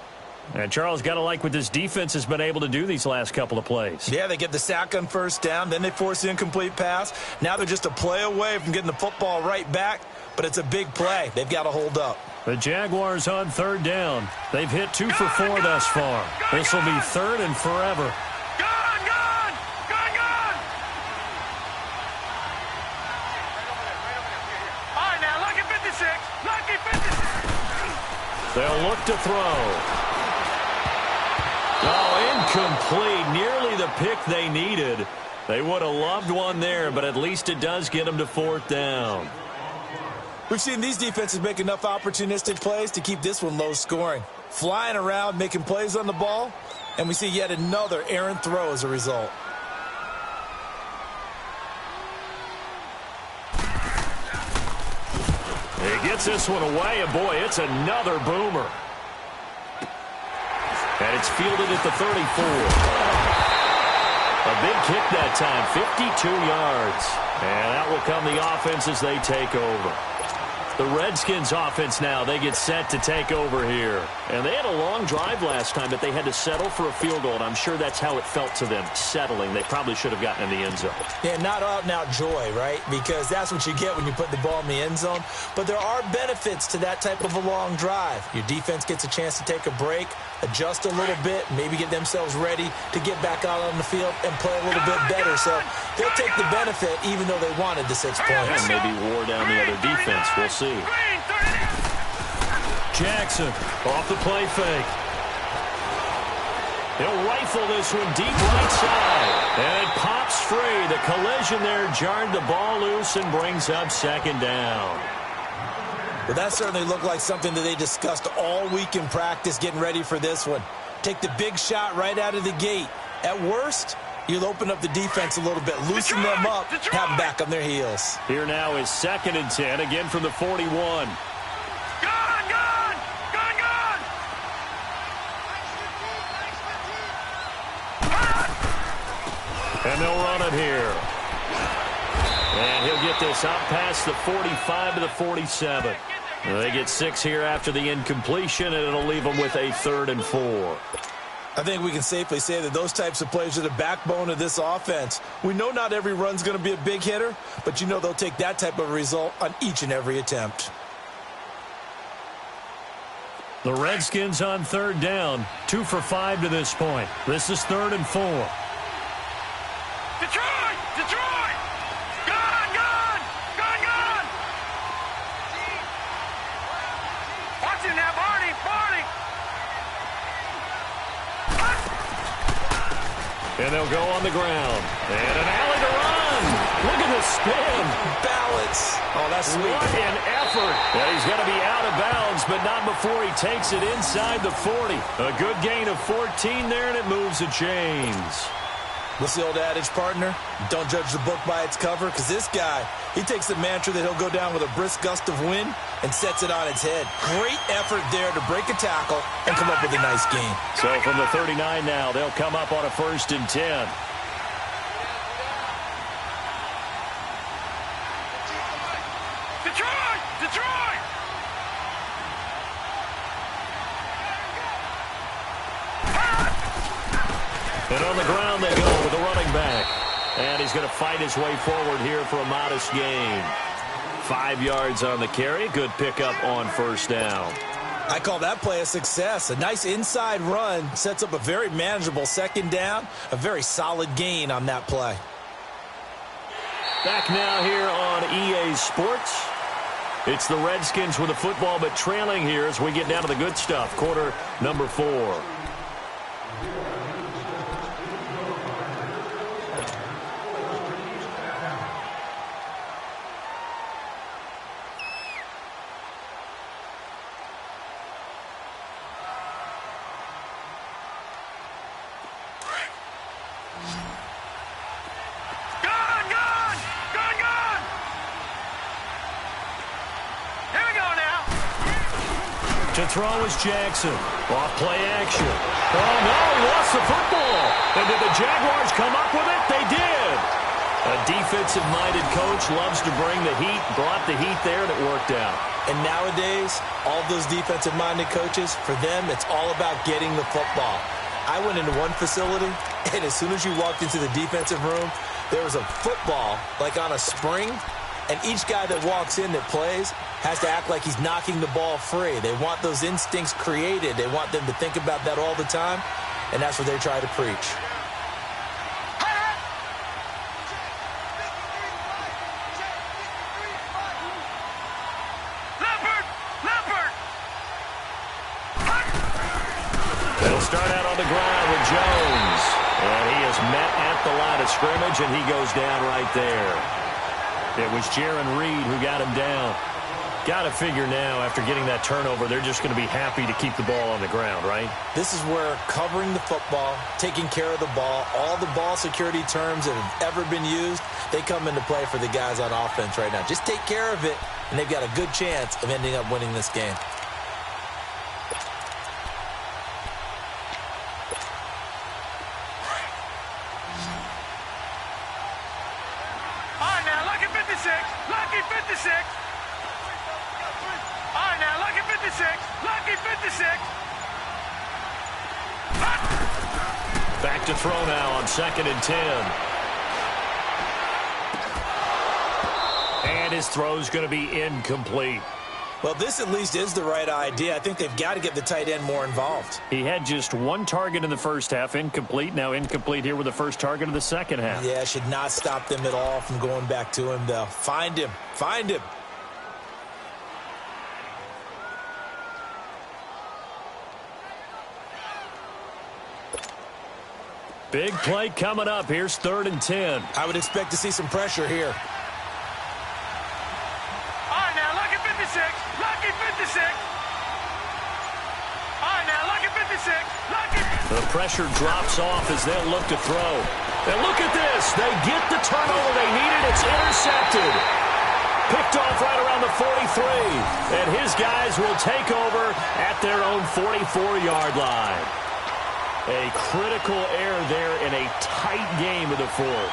[SPEAKER 4] And Charles, got to like what this defense has been able to do these last couple of plays.
[SPEAKER 5] Yeah, they get the sack on 1st down, then they force the incomplete pass. Now they're just a play away from getting the football right back, but it's a big play. They've got to hold up.
[SPEAKER 4] The Jaguars on 3rd down. They've hit 2 for 4 thus far. This will be 3rd and forever.
[SPEAKER 6] All right, now, lucky 56. Lucky 56.
[SPEAKER 4] They'll look to throw. Oh, incomplete. Nearly the pick they needed. They would have loved one there, but at least it does get them to 4th down.
[SPEAKER 5] We've seen these defenses make enough opportunistic plays to keep this one low scoring. Flying around, making plays on the ball, and we see yet another errant throw as a result.
[SPEAKER 4] He gets this one away, and boy, it's another boomer. And it's fielded at the 34. A big kick that time, 52 yards. And that will come the offense as they take over. The Redskins offense now, they get set to take over here. And they had a long drive last time, but they had to settle for a field goal, and I'm sure that's how it felt to them, settling. They probably should have gotten in the end zone. Yeah, not out-and-out joy, right? Because that's what you get when you put the ball in the end zone. But there are benefits to that type of a long drive. Your defense gets a chance to take a break, adjust a little bit, maybe get themselves ready to get back out on the field and play a little bit better. So they'll take the benefit even though they wanted the 6 points. And maybe wore down the other defense. We'll see. Jackson off the play fake. He'll rifle this one deep right side. And it pops free. The collision there jarred the ball loose and brings up 2nd down. Well, that certainly looked like something that they discussed all week in practice getting ready for this one. Take the big shot right out of the gate. At worst, you'll open up the defense a little bit, loosen them up, have them back on their heels. Here now is 2nd and 10, again from the 41. And they'll run it here. And he'll get this out past the 45 to the 47. They get 6 here after the incompletion, and it'll leave them with a 3rd and 4. I think we can safely say that those types of plays are the backbone of this offense. We know not every run's going to be a big hitter, but you know they'll take that type of result on each and every attempt. The Redskins on 3rd down, 2 for 5 to this point. This is 3rd and 4.
[SPEAKER 6] Detroit! Detroit! Gun! Gun! Gun! Gun! Watch it now, Barney! Barney!
[SPEAKER 4] And they'll go on the ground. And an alley to run. Look at the spin. Balance. Oh, that's sweet. What an effort. Well, he's going to be out of bounds, but not before he takes it inside the 40. A good gain of 14 there, and it moves the chains.
[SPEAKER 5] What's the old adage, partner? Don't judge the book by its cover, because this guy, he takes the mantra that he'll go down with a brisk gust of wind and sets it on its head. Great effort there to break a tackle and come up with a nice gain.
[SPEAKER 4] So from the 39 now, they'll come up on a 1st and 10.
[SPEAKER 6] Detroit! Detroit!
[SPEAKER 4] And on the ground they go with the running back. And he's going to fight his way forward here for a modest gain. 5 yards on the carry. Good pickup on 1st down.
[SPEAKER 5] I call that play a success. A nice inside run sets up a very manageable 2nd down. A very solid gain on that play.
[SPEAKER 4] Back now here on EA Sports. It's the Redskins with the football, but trailing here as we get down to the good stuff. Quarter number 4. To throw is Jackson. Off play action. Oh, no, he lost the football. And did the Jaguars come up with it? They did. A defensive-minded coach loves to bring the heat, brought the heat there, and it worked out.
[SPEAKER 5] And nowadays, all those defensive-minded coaches, for them, it's all about getting the football. I went into one facility, and as soon as you walked into the defensive room, there was a football, like on a spring, and each guy that walks in that plays has to act like he's knocking the ball free. They want those instincts created. They want them to think about that all the time, and that's what they try to preach.
[SPEAKER 4] They'll start out on the ground with Jones, and he is met at the line of scrimmage, and he goes down right there. It was Jaron Reed who got him down. Got to figure now, after getting that turnover, they're just going to be happy to keep the ball on the ground, right?
[SPEAKER 5] This is where covering the football, taking care of the ball, all the ball security terms that have ever been used, they come into play for the guys on offense right now. Just take care of it, and they've got a good chance of ending up winning this game.
[SPEAKER 6] All right, now, lucky 56. Lucky 56. All right, now, lucky 56. Lucky 56.
[SPEAKER 4] Back to throw now on 2nd and 10. And his throw's going to be incomplete.
[SPEAKER 5] Well, this at least is the right idea. I think they've got to get the tight end more involved.
[SPEAKER 4] He had just 1 target in the first half, incomplete. Now incomplete here with the first target of the second half.
[SPEAKER 5] Yeah, should not stop them at all from going back to him, though. Find him. Find him.
[SPEAKER 4] Big play coming up. Here's 3rd and 10.
[SPEAKER 5] I would expect to see some pressure here.
[SPEAKER 6] All right, now, lucky 56. Lucky 56. All right, now, lucky 56. Lucky.
[SPEAKER 4] The pressure drops off as they'll look to throw. And look at this. They get the turnover they needed. It's intercepted. Picked off right around the 43. And his guys will take over at their own 44-yard line. A critical error there in a tight game of the 4th.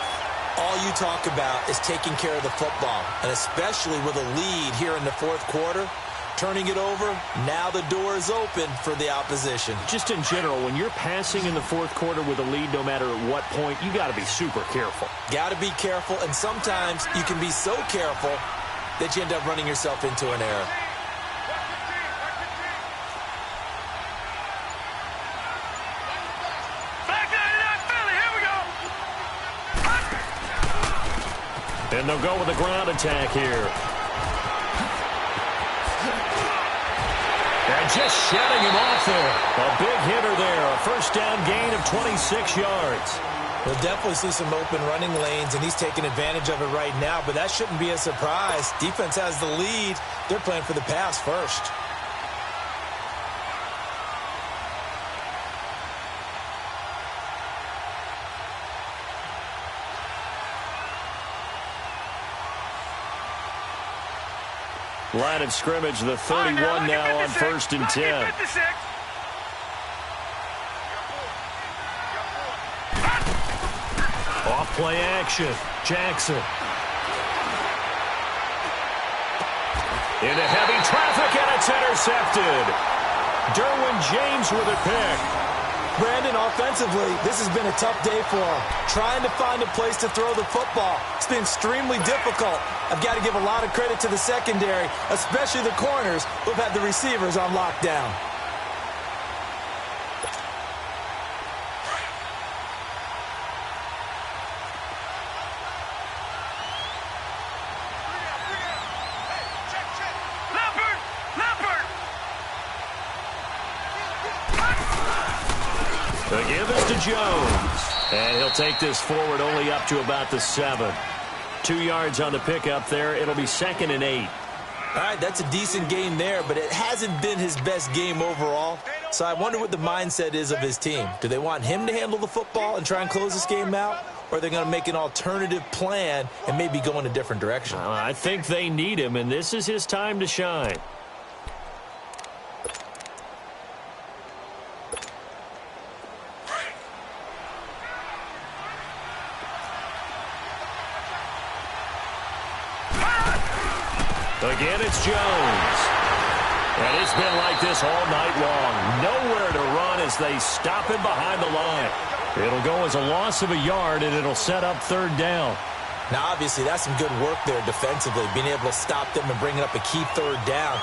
[SPEAKER 5] All you talk about is taking care of the football, and especially with a lead here in the 4th quarter, turning it over, now the door is open for the opposition.
[SPEAKER 4] Just in general, when you're passing in the 4th quarter with a lead, no matter at what point, you got to be super careful.
[SPEAKER 5] Got to be careful, and sometimes you can be so careful that you end up running yourself into an error.
[SPEAKER 4] And they'll go with a ground attack here. And just shutting him off there. A big hitter there. A first down gain of 26 yards.
[SPEAKER 5] We'll definitely see some open running lanes, and he's taking advantage of it right now, but that shouldn't be a surprise. Defense has the lead. They're playing for the pass first.
[SPEAKER 4] Line of scrimmage, the 31 now on 1st and 10. Off play action. Jackson. Into heavy traffic, and it's intercepted. Derwin James with a pick.
[SPEAKER 5] Brandon, offensively, this has been a tough day for him. Trying to find a place to throw the football. It's been extremely difficult. I've got to give a lot of credit to the secondary, especially the corners who've had the receivers on lockdown.
[SPEAKER 4] The give is to Jones. And he'll take this forward only up to about the 7. 2 yards on the pickup there. It'll be 2nd and 8.
[SPEAKER 5] All right, that's a decent gain there, but it hasn't been his best game overall. So I wonder what the mindset is of his team. Do they want him to handle the football and try and close this game out? Or are they going to make an alternative plan and maybe go in a different direction?
[SPEAKER 4] I think they need him, and this is his time to shine. Again, it's Jones. And it's been like this all night long. Nowhere to run as they stop him behind the line. It'll go as a loss of a yard, and it'll set up 3rd down.
[SPEAKER 5] Now, obviously, that's some good work there defensively, being able to stop them and bringing up a key 3rd down.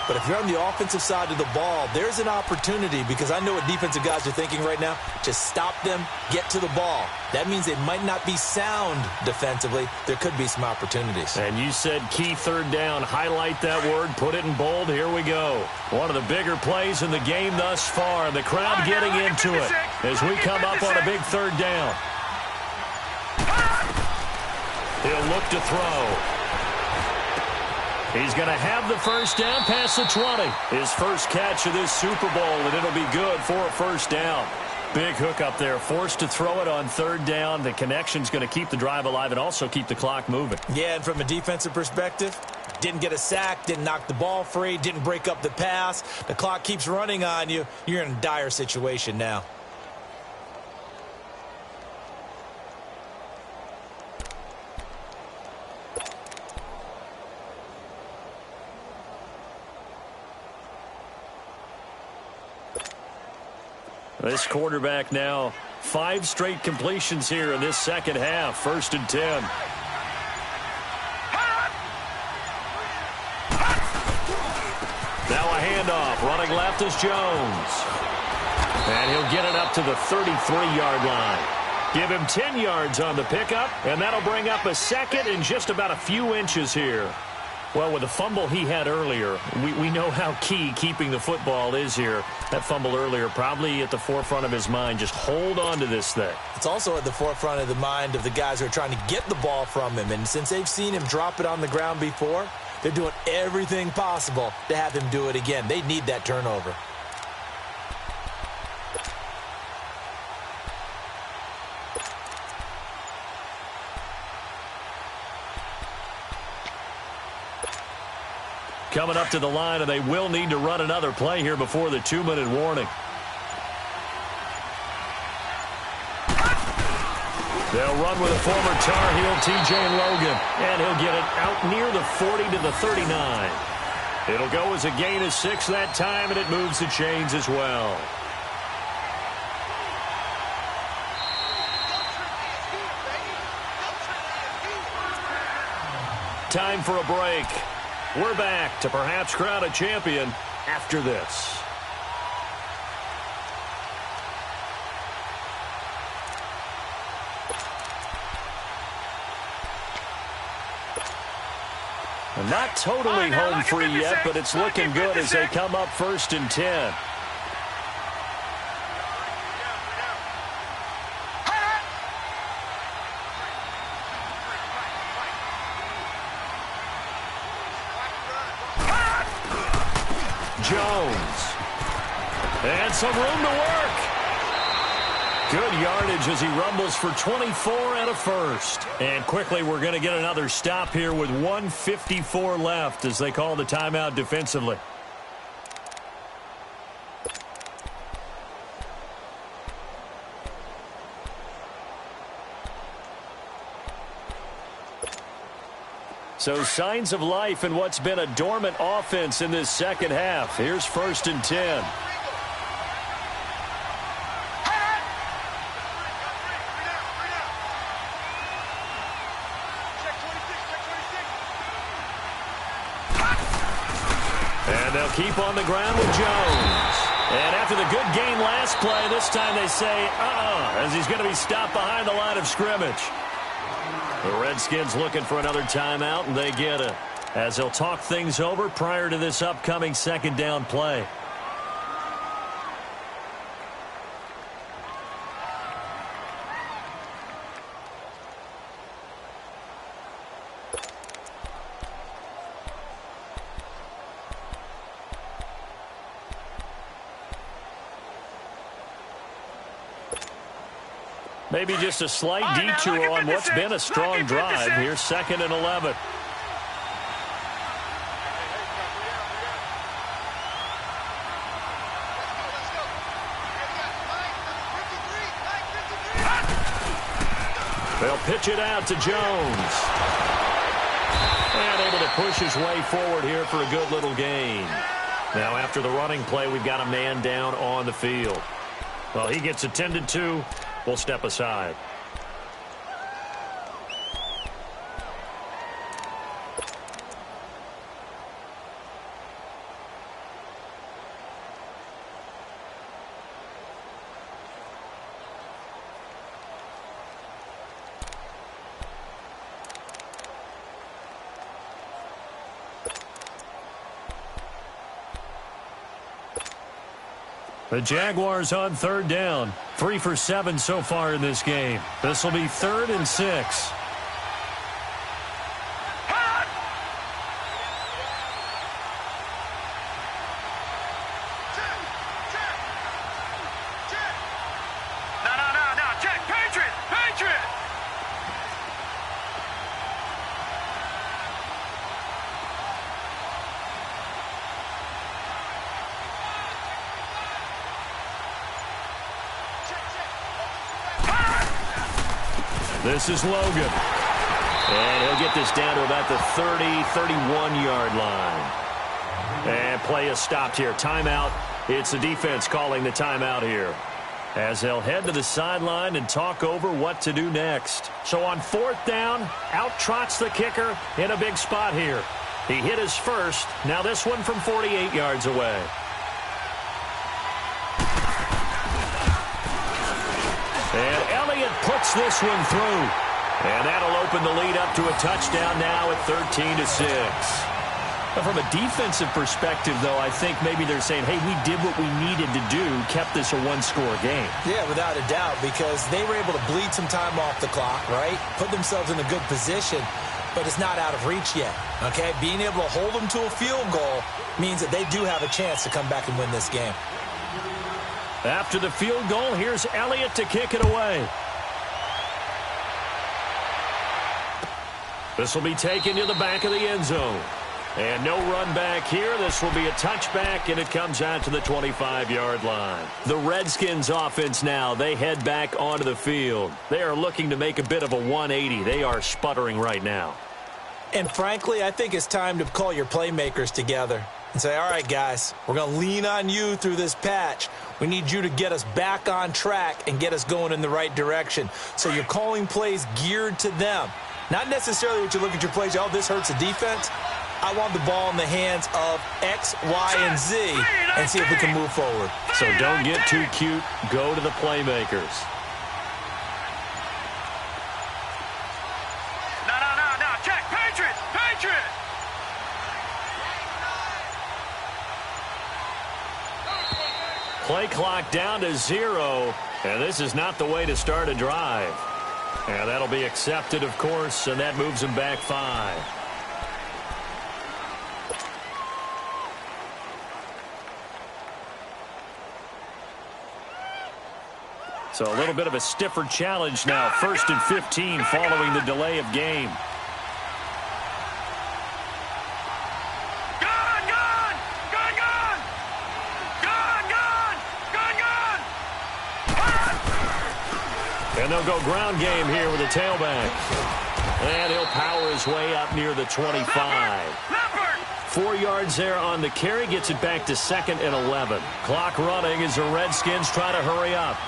[SPEAKER 5] But if you're on the offensive side of the ball, there's an opportunity, because I know what defensive guys are thinking right now. Just stop them, get to the ball. That means they might not be sound defensively. There could be some opportunities.
[SPEAKER 4] And you said key 3rd down. Highlight that word. Put it in bold. Here we go. One of the bigger plays in the game thus far. The crowd getting into it as we come up on a big 3rd down. He'll look to throw. He's going to have the 1st down past the 20. His first catch of this Super Bowl, and it'll be good for a 1st down. Big hook up there. Forced to throw it on 3rd down. The connection's going to keep the drive alive and also keep the clock moving.
[SPEAKER 5] Yeah, and from a defensive perspective, didn't get a sack, didn't knock the ball free, didn't break up the pass. The clock keeps running on you. You're in a dire situation now.
[SPEAKER 4] This quarterback now 5 straight completions here in this 2nd half. 1st and 10. Now a handoff. Running left is Jones. And he'll get it up to the 33-yard line. Give him 10 yards on the pickup, and that'll bring up a 2nd and just about a few inches here. Well, with the fumble he had earlier, we know how key keeping the football is here. That fumble earlier probably at the forefront of his mind. Just hold on to this thing.
[SPEAKER 5] It's also at the forefront of the mind of the guys who are trying to get the ball from him. And since they've seen him drop it on the ground before, they're doing everything possible to have him do it again. They need that turnover.
[SPEAKER 4] Coming up to the line, and they will need to run another play here before the 2-minute warning. They'll run with a former Tar Heel, T.J. Logan, and he'll get it out near the 40 to the 39. It'll go as a gain of 6 that time, and it moves the chains as well. Time for a break. We're back to perhaps crown a champion after this. Not totally home free yet, but it's looking good as they come up 1st and 10. Jones. And some room to work. Good yardage as he rumbles for 24 and a first. And quickly, we're going to get another stop here with 1:54 left as they call the timeout defensively. So signs of life in what's been a dormant offense in this second half. Here's 1st and 10. And they'll keep on the ground with Jones. And after the good gain last play, this time they say, as he's going to be stopped behind the line of scrimmage. The Redskins looking for another timeout, and they get it, as they'll talk things over prior to this upcoming second down play. Maybe just a slight detour on what's been a strong drive. Here's 2nd and 11. They'll pitch it out to Jones. And able to push his way forward here for a good little gain. Now after the running play, we've got a man down on the field. Well, he gets attended to. We'll step aside. The Jaguars on 3rd down. 3 for 7 so far in this game. This will be 3rd and 6.
[SPEAKER 6] No. Check. Patriot.
[SPEAKER 4] This is Logan. And he'll get this down to about the 30, 31-yard line. And play is stopped here. Timeout. It's the defense calling the timeout here, as they'll head to the sideline and talk over what to do next. So on 4th down, out trots the kicker in a big spot here. He hit his first. Now this one from 48 yards away. And Elliott puts this one through. And that'll open the lead up to a touchdown now at 13-6. But from a defensive perspective, though, I think maybe they're saying, hey, we did what we needed to do, kept this a one-score game.
[SPEAKER 5] Yeah, without a doubt, because they were able to bleed some time off the clock, right? Put themselves in a good position, but it's not out of reach yet, okay? Being able to hold them to a field goal means that they do have a chance to come back and win this game.
[SPEAKER 4] After the field goal, here's Elliott to kick it away. This will be taken to the back of the end zone. And no run back here. This will be a touchback, and it comes out to the 25-yard line. The Redskins offense now, they head back onto the field. They are looking to make a bit of a 180. They are sputtering right now.
[SPEAKER 5] And frankly, I think it's time to call your playmakers together and say, all right, guys, we're going to lean on you through this patch. We need you to get us back on track and get us going in the right direction. So you're calling plays geared to them. Not necessarily what you look at your plays, oh, this hurts the defense. I want the ball in the hands of X, Y, and Z and see if we can move forward.
[SPEAKER 4] So don't get too cute. Go to the playmakers.
[SPEAKER 6] No. Check. Patriot.
[SPEAKER 4] Play clock down to 0, and this is not the way to start a drive. And that'll be accepted, of course, and that moves him back 5. So a little bit of a stiffer challenge now. 1st and 15 following the delay of game. And they'll go ground game here with a tailback. And he'll power his way up near the 25. 4 yards there on the carry. Gets it back to 2nd and 11. Clock running as the Redskins try to hurry up.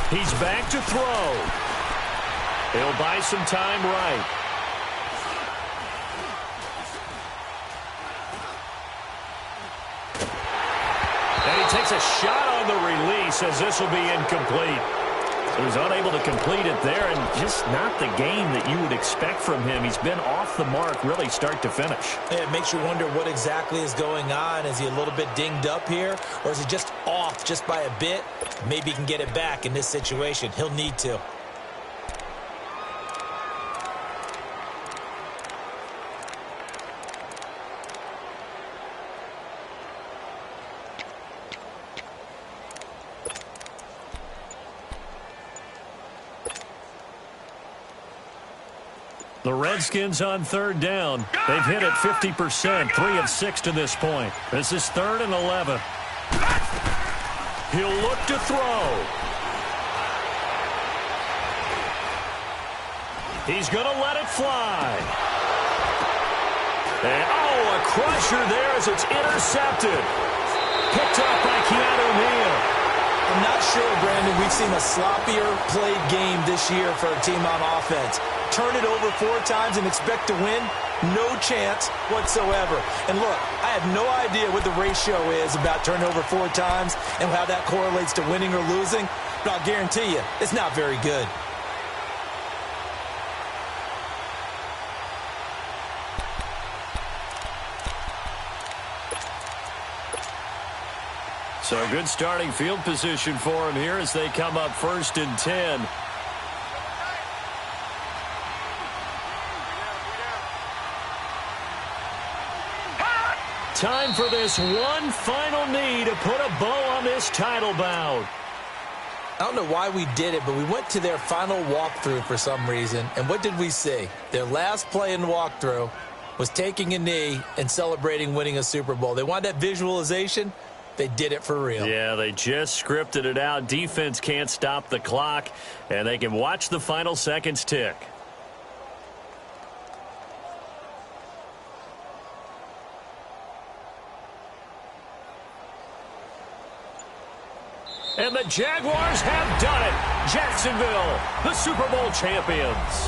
[SPEAKER 4] He's back to throw. He'll buy some time right. And he takes a shot on the release as this will be incomplete. So he's unable to complete it there, and just not the game that you would expect from him. He's been off the mark really start to finish.
[SPEAKER 5] Yeah, it makes you wonder what exactly is going on. Is he a little bit dinged up here, or is he just off just by a bit? Maybe he can get it back in this situation. He'll need to.
[SPEAKER 4] The Redskins on 3rd down. They've hit it 50%, 3 of 6 to this point. This is 3rd and 11. He'll look to throw. He's going to let it fly. And, a crusher there as it's intercepted. Picked up by Keanu Neal.
[SPEAKER 5] I'm not sure, Brandon, we've seen a sloppier played game this year for a team on offense. Turn it over 4 times and expect to win? No chance whatsoever. And look, I have no idea what the ratio is about turnover 4 times and how that correlates to winning or losing, but I'll guarantee you, it's not very good.
[SPEAKER 4] So a good starting field position for him here as they come up 1st and 10. Time for this one final knee to put a bow on this title bout.
[SPEAKER 5] I don't know why we did it, but we went to their final walkthrough for some reason. And what did we see? Their last play in walkthrough was taking a knee and celebrating winning a Super Bowl. They wanted that visualization. They did it for real.
[SPEAKER 4] Yeah, they just scripted it out. Defense can't stop the clock, and they can watch the final seconds tick. And the Jaguars have done it. Jacksonville, the Super Bowl champions.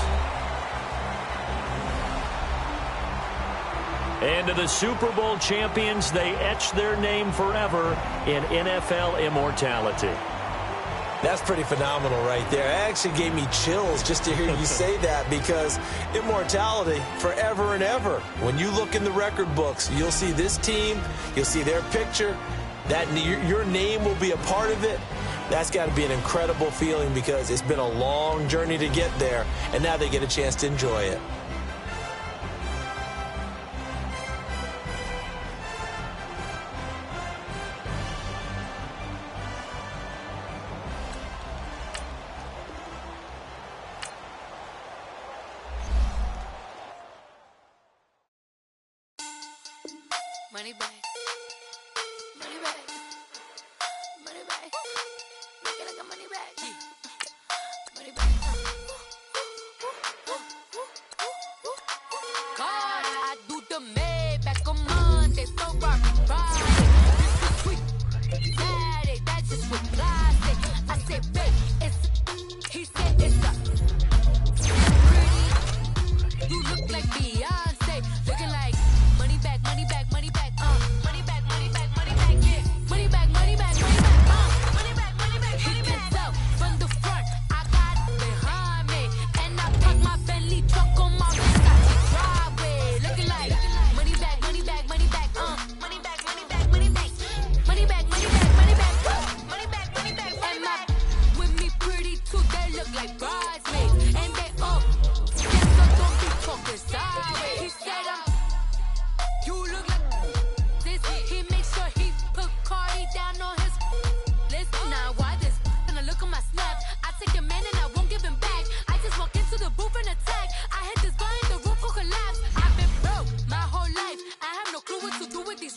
[SPEAKER 4] And to the Super Bowl champions, they etch their name forever in NFL immortality.
[SPEAKER 5] That's pretty phenomenal right there. It actually gave me chills just to hear you say that, because immortality forever and ever. When you look in the record books, you'll see this team, you'll see their picture, that your name will be a part of it. That's got to be an incredible feeling, because it's been a long journey to get there, and now they get a chance to enjoy it.
[SPEAKER 7] Money back. Money back. Money back. Make it like a money back. Money back. God, I do the Maybach on Monday, so rock Friday. This is sweet. Saturday, that's just what God said. I said, babe, it's he said it's a pretty. You look like Beyonce, looking like money back, money back, money back, money back, money back, money back, yeah. Money back, money back, money back, money back, money back. what to do with these